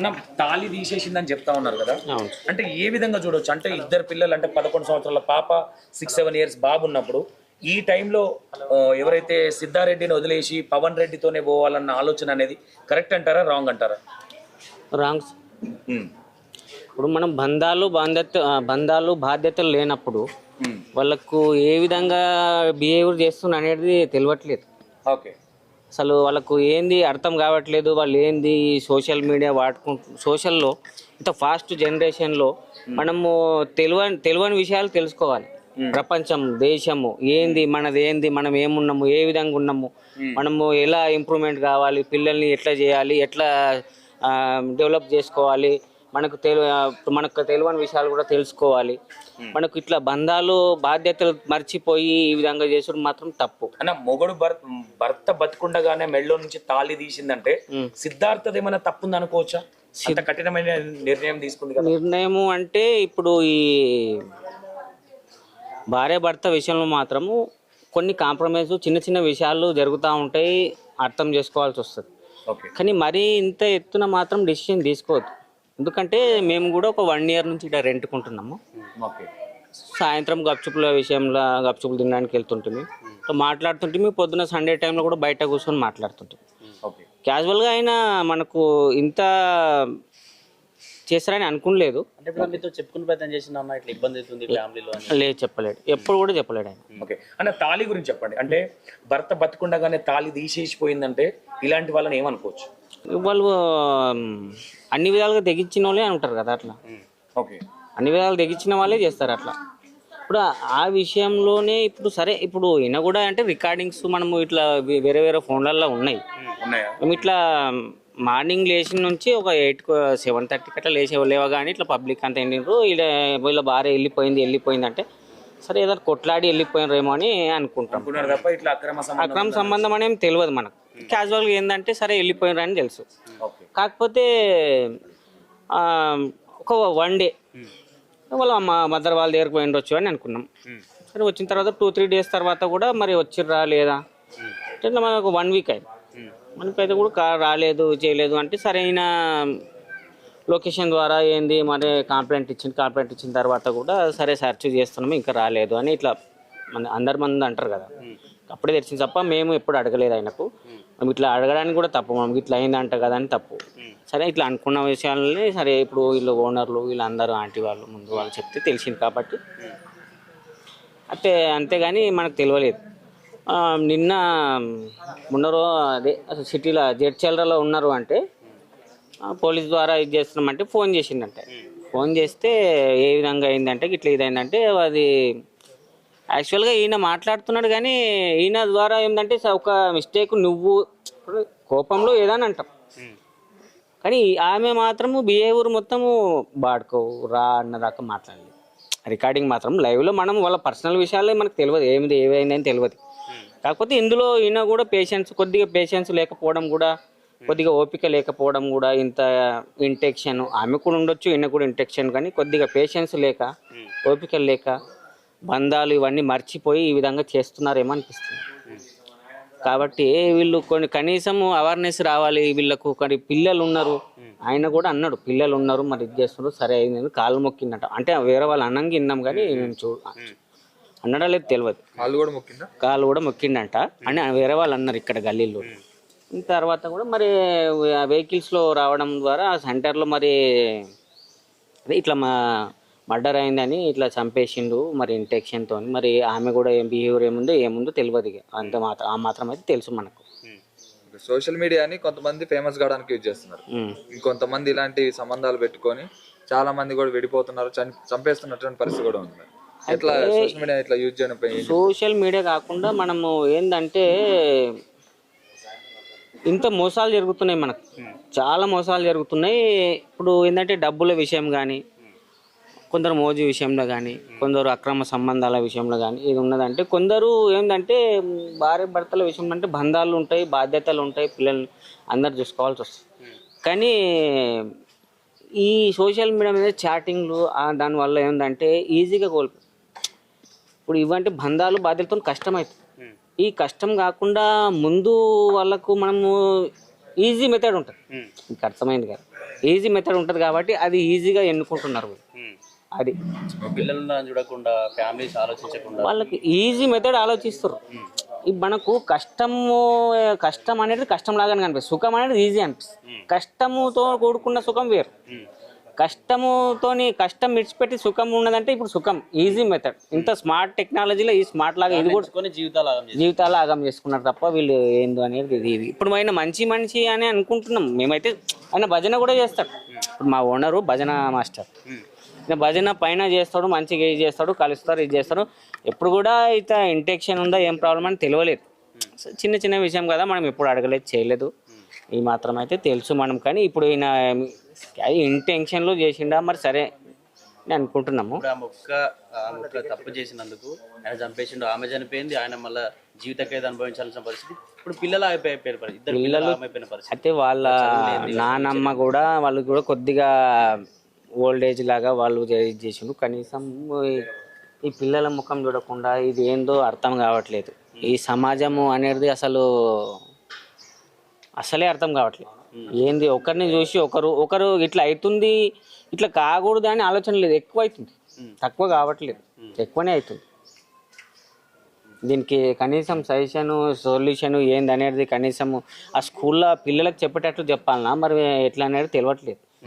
అన్న తాళి తీసేసిందని చెప్తా ఉన్నారు కదా, అంటే ఏ విధంగా చూడొచ్చు? అంటే ఇద్దరు పిల్లలు, అంటే 11 సంవత్సరాల పాప, 6-7 ఇయర్స్ బాబు ఉన్నప్పుడు ఈ టైంలో ఎవరైతే సిద్ధారెడ్డిని వదిలేసి పవన్ రెడ్డితోనే పోవాలన్న ఆలోచన అనేది కరెక్ట్ అంటారా, రాంగ్ అంటారా? రాంగ్. ఇప్పుడు మనం బంధాలు బాధ్యతలు లేనప్పుడు వాళ్ళకు ఏ విధంగా బిహేవియర్ చేస్తున్నా అనేది తెలియట్లేదు. ఓకే, అసలు వాళ్ళకు ఏంది అర్థం కావట్లేదు. వాళ్ళు ఏంది సోషల్ మీడియా సోషల్లో ఇంత ఫాస్ట్ జనరేషన్లో మనము తెలియని విషయాలు తెలుసుకోవాలి. ప్రపంచం, దేశము ఏంది, మనది ఏంది, మనం ఏమున్నాము, ఏ విధంగా ఉన్నాము, మనము ఎలా ఇంప్రూవ్మెంట్ కావాలి, పిల్లల్ని ఎట్లా చేయాలి, ఎట్లా డెవలప్ చేసుకోవాలి, మనకు తెలియని విషయాలు కూడా తెలుసుకోవాలి. మనకు ఇట్లా బంధాలు బాధ్యతలు మర్చిపోయి ఈ విధంగా చేసుడు మాత్రం తప్పు. అన్న మొగడు భర్త బతుకుండగానే మెళ్ళో నుంచి తాళి తీసిందంటే సిద్ధార్థది ఏమైనా తప్పుంది అనుకోవచ్చా? అంత కఠినమైన నిర్ణయం తీసుకుంది కదా. నిర్ణయము అంటే ఇప్పుడు ఈ భార్య భర్త విషయంలో మాత్రము కొన్ని కాంప్రమైజ్ చిన్న చిన్న విషయాలు జరుగుతూ ఉంటాయి, అర్థం చేసుకోవాల్సి వస్తుంది. కానీ మరీ ఇంత ఎత్తున మాత్రం డెసిషన్ తీసుకోవద్దు. ఎందుకంటే మేము కూడా ఒక 1 year నుంచి ఇక్కడ రెంట్కుంటున్నాము. సాయంత్రం గప్చుపులు తినడానికి వెళ్తుంటుంది, మాట్లాడుతుంటే పొద్దున సండే టైంలో కూడా బయట కూర్చొని మాట్లాడుతుంటాం. క్యాజువల్గా అయినా మనకు ఇంత చేస్తారని అనుకోలేదు. చెప్పుకుని ప్రయత్నం చేసిన ఇట్లా ఇబ్బంది అవుతుంది ఫ్యామిలీలో లేదు, చెప్పలేడు, ఎప్పుడు కూడా చెప్పలేడు ఆయన. ఓకే అన్న, తాళి గురించి చెప్పండి. అంటే భర్త బతుకుండగానే తాళి తీసేసిపోయిందంటే ఇలాంటి వాళ్ళని ఏమనుకోవచ్చు? వాళ్ళు అన్ని విధాలుగా తెగించిన వాళ్ళే అంటారు కదా అట్లా. ఓకే, అన్ని విధాలు తెగించిన వాళ్ళే చేస్తారు అట్లా. ఇప్పుడు ఆ విషయంలోనే ఇప్పుడు సరే, ఇప్పుడు ఈయన కూడా అంటే రికార్డింగ్స్ మనము ఇట్లా వేరే వేరే ఫోన్లలో ఉన్నాయి. మేము ఇట్లా మార్నింగ్ లేచిన నుంచి ఒక 7:30 అట్లా లేవగానే ఇట్లా పబ్లిక్ అంతా ఎండినరు, వీళ్ళ భార్య వెళ్ళిపోయింది అంటే సరే ఏదో కొట్లాడి వెళ్ళిపోయినరేమో అని అనుకుంటాం. అక్రమ సంబంధం అనేమి తెలియదు మనకు. క్యాజువల్గా ఏంటంటే సరే వెళ్ళిపోయినరు అని తెలుసు. కాకపోతే ఒక 1 day వాళ్ళ మదర్ వాళ్ళ దగ్గరకు పోయి ఉండొచ్చు అని అనుకున్నాం. సరే వచ్చిన తర్వాత 2-3 days తర్వాత కూడా మరి వచ్చిర్రా లేదా అంటే మనకు 1 week అయింది. మనకైతే కూడా రాలేదు చేయలేదు అంటే సరైన లొకేషన్ ద్వారా ఏంది మరి కంప్లైంట్ ఇచ్చిన తర్వాత కూడా సరే సెర్చ్ చేస్తున్నాము ఇంకా రాలేదు అని ఇట్లా అందరి మంది అంటారు కదా. అప్పుడే తెలిసింది తప్ప మేము ఎప్పుడు అడగలేదు ఆయనకు. మేము ఇట్లా అడగడానికి కూడా తప్పు, మనకి ఇట్లా అయిందంట కదా అని తప్పు. సరే ఇట్లా అనుకున్న విషయాలని సరే ఇప్పుడు వీళ్ళు ఓనర్లు వీళ్ళందరూ ఆంటీ వాళ్ళు ముందు వాళ్ళు చెప్తే తెలిసింది కాబట్టి అంతేగాని మనకు తెలియలేదు. నిన్న ఉన్నారో అదే సిటీలో జడ్చల్రాలో ఉన్నారు అంటే పోలీస్ ద్వారా ఇది చేస్తున్నామంటే ఫోన్ చేసిందంటే, ఫోన్ చేస్తే ఏ విధంగా అయిందంటే ఇట్లా ఇదైందంటే అది యాక్చువల్గా ఈయన మాట్లాడుతున్నాడు కానీ ఈయన ద్వారా ఏంటంటే ఒక మిస్టేక్ నువ్వు కోపంలో ఏదని అంటాం కానీ ఆమె మాత్రము బిహేవియర్ మొత్తము బాడుకో రా అన్నదాకా మాట్లాడలేదు. రికార్డింగ్ మాత్రం లైవ్లో మనం వాళ్ళ పర్సనల్ విషయాలే మనకు తెలియదు, ఏమైందని తెలియదు. కాకపోతే ఇందులో ఈయన కూడా కొద్దిగా పేషెన్స్ లేకపోవడం కూడా, కొద్దిగా ఓపిక లేకపోవడం కూడా, ఇంత ఇంటెక్షన్ ఆమె కూడా ఉండొచ్చు, ఈయన కూడా ఇంటెక్షన్, కానీ కొద్దిగా పేషెన్స్ లేక ఓపిక లేక బంధాలు ఇవన్నీ మర్చిపోయి ఈ విధంగా చేస్తున్నారేమో అనిపిస్తుంది. కాబట్టి వీళ్ళు కనీసం అవేర్నెస్ రావాలి వీళ్ళకు. కొన్ని పిల్లలు ఉన్నారు, ఆయన కూడా అన్నాడు పిల్లలు ఉన్నారు మరి ఇది చేస్తున్నారు, సరే అయింది కాళ్ళు మొక్కిందట అంటే వేరే వాళ్ళు అన్నంగా విన్నాం కానీ నేను అన్నడా లేదు తెలియదు. కాళ్ళు కూడా మొక్కిండంట అని వేరే వాళ్ళు అన్నారు ఇక్కడ గల్లీలో. తర్వాత కూడా మరి వెహికల్స్లో రావడం ద్వారా సెంటర్లో మరి ఇట్లా మర్డర్ అయిందని ఇట్లా చంపేసిండు మరి ఇంటెక్షన్తో. మరి ఆమె కూడా ఏం బిహేవియర్ ఏముందో తెలియదు. అంత మాత్రం అయితే తెలుసు మనకు. సోషల్ మీడియాని కొంతమంది ఫేమస్ కావడానికి యూజ్ చేస్తున్నారు, ఇంకొంతమంది ఇలాంటి సంబంధాలు పెట్టుకొని చాలా మంది కూడా విడిపోతున్నారు, చంపేస్తున్నటువంటి పరిస్థితి కూడా ఉంది. సోషల్ మీడియా కాకుండా మనము ఏంటంటే ఇంత మోసాలు జరుగుతున్నాయి, మనకు చాలా మోసాలు జరుగుతున్నాయి. ఇప్పుడు ఏంటంటే డబ్బుల విషయం కానీ, కొందరు మోజు విషయంలో కానీ, కొందరు అక్రమ సంబంధాల విషయంలో కానీ ఇది ఉన్నదంటే, కొందరు ఏంటంటే భార్య భర్తల విషయంలో అంటే బంధాలు ఉంటాయి, బాధ్యతలు ఉంటాయి, పిల్లల్ని అందరు చూసుకోవాల్సి వస్తుంది. కానీ ఈ సోషల్ మీడియా మీద చాటింగ్లు దానివల్ల ఏంటంటే ఈజీగా ఇప్పుడు ఇవంటే బంధాలు బాధ్యతలతో కష్టమవుతుంది. ఈ కష్టం కాకుండా ముందు వాళ్ళకు మనము ఈజీ మెథడ్ ఉంటుంది, మీకు అర్థమైంది కదా. ఈజీ మెథడ్ ఉంటుంది కాబట్టి అది ఈజీగా ఎన్నుకుంటున్నారు. అది పిల్లలను చూడకుండా ఫ్యామిలీస్ ఆలోచించకుండా వాళ్ళకి ఈజీ మెథడ్ ఆలోచిస్తారు. మనకు కష్టం అనేది కష్టం లాగానే కనిపిస్తుంది, సుఖం అనేది ఈజీ అనిపిస్తుంది. కష్టముతో కూడుకున్న సుఖం వేరు. కష్టం విడిచిపెట్టి సుఖం ఉన్నదంటే ఇప్పుడు సుఖం ఈజీ మెథడ్. ఇంత స్మార్ట్ టెక్నాలజీలో ఈ స్మార్ట్ లాగా ఇది కూడా జీవితాలు ఆగం చేసుకున్నారు తప్ప వీళ్ళు ఏందో అనేది ఇది. ఇప్పుడు ఆయన మంచి అని అనుకుంటున్నాం మేమైతే. ఆయన భజన కూడా చేస్తాడు. ఇప్పుడు మా ఓనరు భజన మాస్టర్, భజన పైన చేస్తాడు, మంచిగా ఇది చేస్తాడు, కలుస్తారు, ఇది చేస్తారు. ఎప్పుడు కూడా ఇత ఇంటెక్షన్ ఉందా ఏం ప్రాబ్లం అని తెలియలేదు. చిన్న విషయం కదా, మనం ఎప్పుడు అడగలేదు, చేయలేదు. ఈ మాత్రం అయితే తెలుసు మనం. కానీ ఇప్పుడు ఈయన ఇంటెన్షన్లో చేసిండా మరి సరే అని అనుకుంటున్నాము. ఆ మొక్క తప్పు చేసినందుకు ఆయన చంపేసిండు, ఆమె చనిపోయింది, ఆయన మళ్ళీ జీవితకైతే అనుభవించాల్సిన పరిస్థితి. ఇప్పుడు పిల్లలు అయిపోయిన పరిస్థితి. అయితే వాళ్ళ నానమ్మ కూడా వాళ్ళు కూడా కొద్దిగా ఓల్డ్ ఏజ్ లాగా వాళ్ళు చేసిండు. కనీసం ఈ పిల్లల ముఖం చూడకుండా ఇది ఏందో అర్థం కావట్లేదు. ఈ సమాజము అనేది అసలే అర్థం కావట్లేదు. ఏంది ఒకరిని చూసి ఒకరు ఇట్లా అవుతుంది, ఇట్లా కాకూడదు అని ఆలోచన లేదు. ఎక్కువ అవుతుంది, తక్కువ కావట్లేదు, ఎక్కువనే అవుతుంది. దీనికి కనీసం సొల్యూషన్ ఏంది అనేది కనీసం ఆ స్కూల్లో పిల్లలకు చెప్పేటట్లు చెప్పాలన్నా మరి ఎట్లా అనేది తెలియట్లేదు.